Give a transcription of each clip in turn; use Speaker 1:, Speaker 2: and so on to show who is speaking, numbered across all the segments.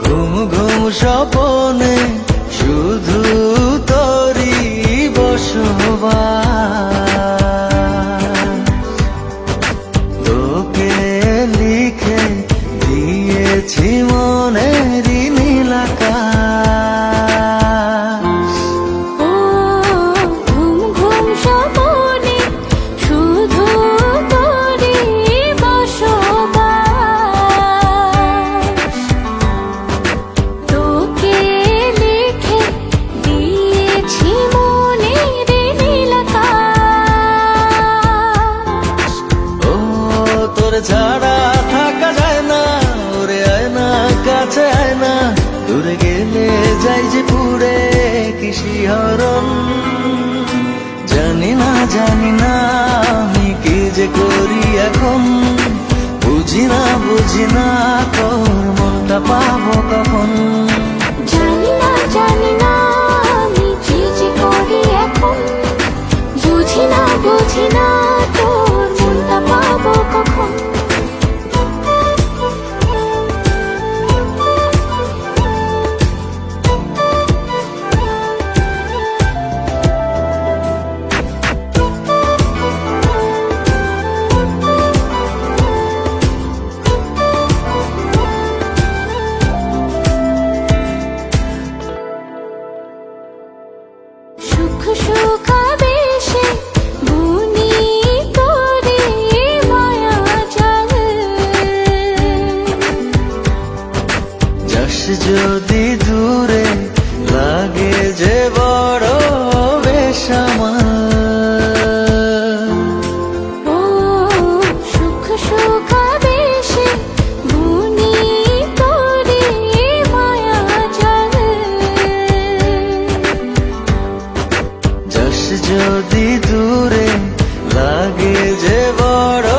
Speaker 1: ঘুম ঘুম স্বপনে শুধু তোরি বসবাস, তোকে লিখে দিয়েছি মনেরই নীল আকাশ।
Speaker 2: ও ঘুম ঘুম স্বপনে শুধু তোরি বসবাস, তোকে লিখে দিয়েছি মনের নীল আকাশ।
Speaker 1: ও তোর ছাড়া থাকা যায় না, ওরে আয় না কাছে আয় না, দূরে গেলে যাই যে পুরে কি শিহরণ। জানি না আমি কি যে করি এখন, বুঝি না তোর মনটা পাবো কখন।
Speaker 2: জানি না আমি কি যে করি এখন, বুঝি না তোর মনটা পাবো কখন। সুখ সুখাবেশে বুনি তোরে মায়া জাল,
Speaker 1: যাস যদি দূরে লাগে যে বড় বেসামাল।
Speaker 2: ও সুখ সুখাবেশে বুনি তোরে মায়া জাল,
Speaker 1: যাস যদি দূরে লাগে যে বড়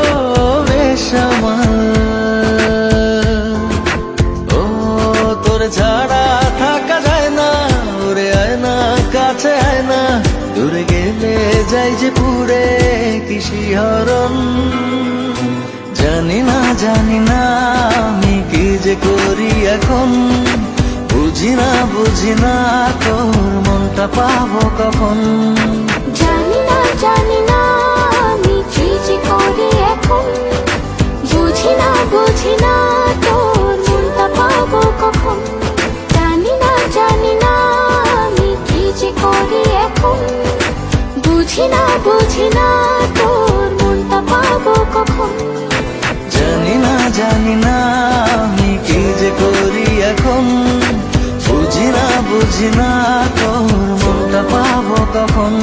Speaker 1: বেসামাল। ও তোর ছাড়া থাকা যায় না, ওরে আয় না কাছে আয় না, দূরে গেলে যাই যে পুরে কি শিহরণ। জানি না আমি কি যে করি এখন, বুঝি না তোর মনটা পাবো কখন।
Speaker 2: জানি না আমি কি যে করি এখন, বুঝি না তোর মনটা পাবো কখন। জানি না আমি কি যে করি এখন, বুঝি না তোর মনটা পাবো কখন।
Speaker 1: জানি না আমি কি যে করি এখন, বুঝি না তোর মনটা পাবো কখন।